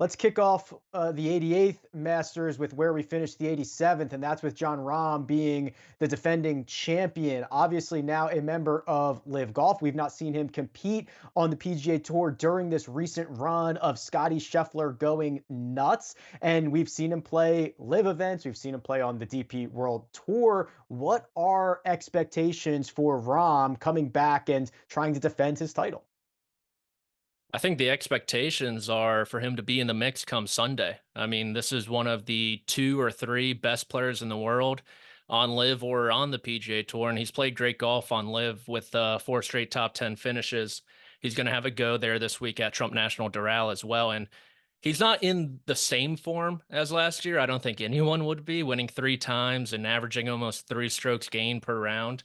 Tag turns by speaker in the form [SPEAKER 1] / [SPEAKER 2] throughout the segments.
[SPEAKER 1] Let's kick off the 88th Masters with where we finished the 87th, and that's with John Rahm being the defending champion. Obviously, now a member of Live Golf. We've not seen him compete on the PGA Tour during this recent run of Scotty Scheffler going nuts, and we've seen him play Live events. We've seen him play on the DP World Tour. What are expectations for Rahm coming back and trying to defend his title?
[SPEAKER 2] I think the expectations are for him to be in the mix come Sunday. I mean, this is one of the two or three best players in the world on Live or on the PGA Tour, and he's played great golf on Live with four straight top 10 finishes. He's going to have a go there this week at Trump National Doral as well. And he's not in the same form as last year. I don't think anyone would be winning three times and averaging almost three strokes gained per round.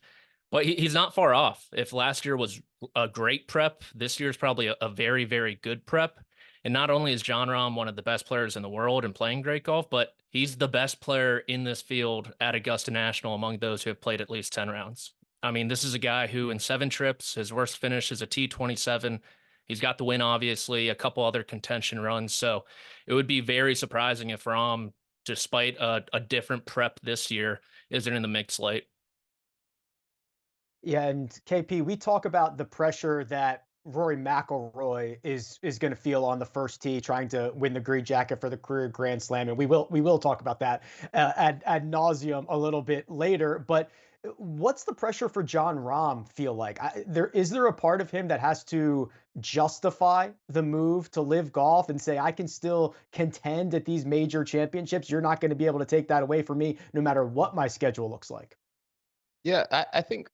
[SPEAKER 2] But he's not far off. If last year was a great prep, this year's probably a very, very good prep. And not only is John Rahm one of the best players in the world and playing great golf, but he's the best player in this field at Augusta National among those who have played at least 10 rounds. I mean, this is a guy who in seven trips, his worst finish is a T27. He's got the win, obviously, a couple other contention runs. So it would be very surprising if Rahm, despite a different prep this year, isn't in the mix late.
[SPEAKER 1] Yeah, and KP, we talk about the pressure that Rory McIlroy is going to feel on the first tee, trying to win the green jacket for the career Grand Slam, and we will talk about that ad nauseum a little bit later. But what's the pressure for John Rahm feel like? Is there a part of him that has to justify the move to Live Golf and say I can still contend at these major championships? You're not going to be able to take that away from me, no matter what my schedule looks like.
[SPEAKER 3] Yeah, I think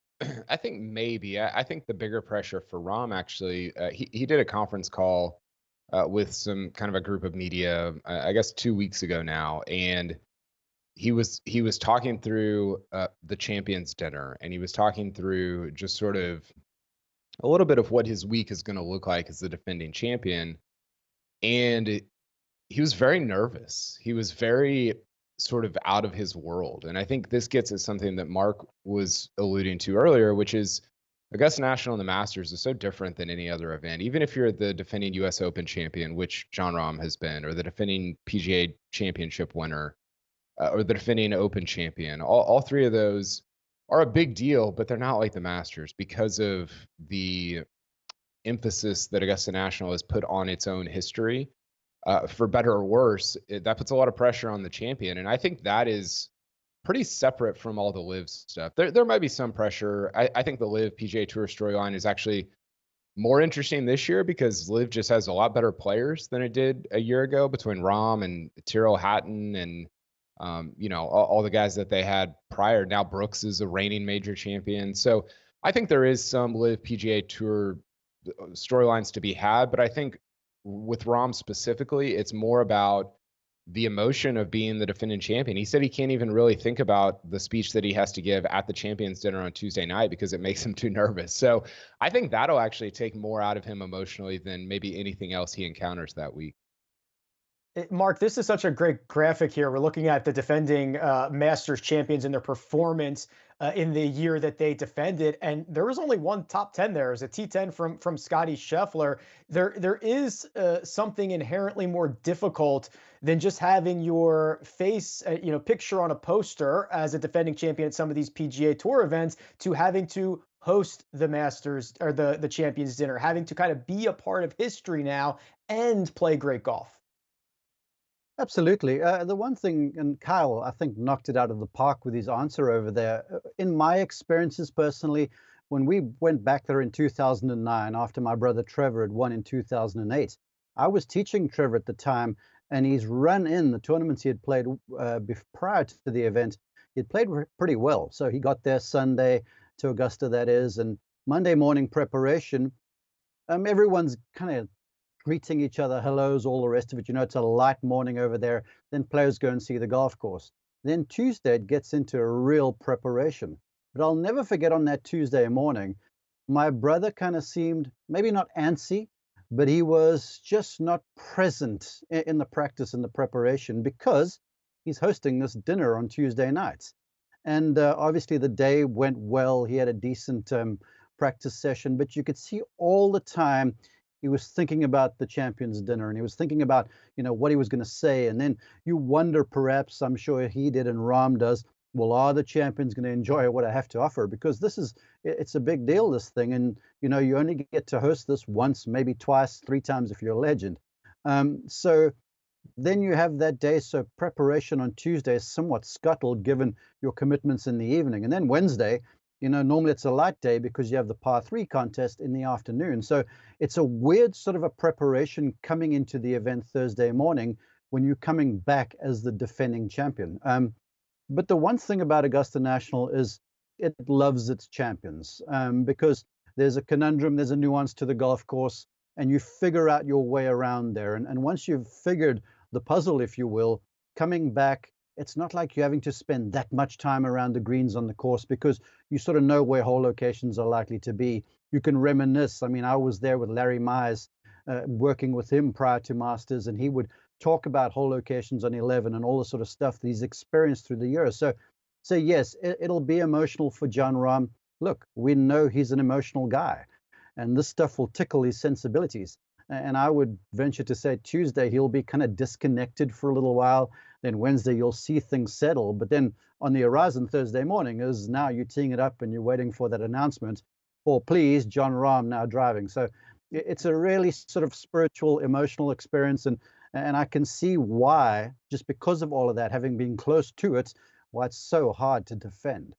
[SPEAKER 3] I think maybe. I think the bigger pressure for Rom actually, he did a conference call with some kind of a group of media, I guess 2 weeks ago now, and he was talking through the Champions Dinner, and he was talking through just sort of a little bit of what his week is going to look like as the defending champion, and he was very nervous. He was very sort of out of his world. And I think this gets at something that Mark was alluding to earlier, which is Augusta National and the Masters is so different than any other event. Even if you're the defending US Open champion, which John Rahm has been, or the defending PGA championship winner, or the defending Open champion, all three of those are a big deal, but they're not like the Masters because of the emphasis that Augusta National has put on its own history, for better or worse, that puts a lot of pressure on the champion. And I think that is pretty separate from all the Live stuff. There might be some pressure. I think the Live PGA Tour storyline is actually more interesting this year because Live just has a lot better players than it did a year ago between Rahm and Tyrrell Hatton and all the guys that they had prior. Now Brooks is a reigning major champion. So I think there is some Live PGA Tour storylines to be had, but I think with Rahm specifically, it's more about the emotion of being the defending champion. He said he can't even really think about the speech that he has to give at the Champions Dinner on Tuesday night because it makes him too nervous. So I think that'll actually take more out of him emotionally than maybe anything else he encounters that week.
[SPEAKER 1] Mark, this is such a great graphic here. We're looking at the defending Masters champions and their performance in the year that they defended, and there was only one top 10 there. It was a T10 from Scotty Scheffler. There is something inherently more difficult than just having your face, picture on a poster as a defending champion at some of these PGA Tour events, to having to host the Masters or the Champions Dinner, having to kind of be a part of history now and play great golf.
[SPEAKER 4] Absolutely. The one thing, and Kyle, I think, knocked it out of the park with his answer over there. In my experiences personally, when we went back there in 2009, after my brother Trevor had won in 2008, I was teaching Trevor at the time, and he's run in the tournaments he had played prior to the event. He'd played pretty well. So he got there Sunday to Augusta, that is, and Monday morning preparation. Everyone's kind of greeting each other, hellos, all the rest of it. It's a light morning over there. Then players go and see the golf course. Then Tuesday, it gets into a real preparation. But I'll never forget on that Tuesday morning, my brother kind of seemed maybe not antsy, but he was just not present in the practice and the preparation because he's hosting this dinner on Tuesday nights. And obviously the day went well. He had a decent practice session, but you could see all the time he was thinking about the champions dinner, and he was thinking about, what he was going to say. And then you wonder, perhaps, I'm sure he did and Rahm does, well, are the champions going to enjoy what I have to offer? Because it's a big deal, this thing. And, you only get to host this once, maybe twice, 3 times if you're a legend. So then you have that day. So preparation on Tuesday is somewhat scuttled given your commitments in the evening. And then Wednesday, normally it's a light day because you have the par 3 contest in the afternoon. So it's a weird sort of a preparation coming into the event Thursday morning when you're coming back as the defending champion. But the one thing about Augusta National is it loves its champions, because there's a conundrum, there's a nuance to the golf course, and you figure out your way around there. And once you've figured the puzzle, if you will, coming back, it's not like you're having to spend that much time around the greens on the course because you sort of know where hole locations are likely to be. You can reminisce. I mean, I was there with Larry Myers, working with him prior to Masters, and he would talk about hole locations on 11 and all the sort of stuff that he's experienced through the years. So yes, it'll be emotional for Jon Rahm. Look, we know he's an emotional guy, and this stuff will tickle his sensibilities. And I would venture to say Tuesday he'll be kind of disconnected for a little while. Then Wednesday you'll see things settle. But then on the horizon Thursday morning is now you're teeing it up and you're waiting for that announcement. Or please, Jon Rahm now driving. So it's a really sort of spiritual, emotional experience. And I can see why, just because of all of that, having been close to it, why it's so hard to defend.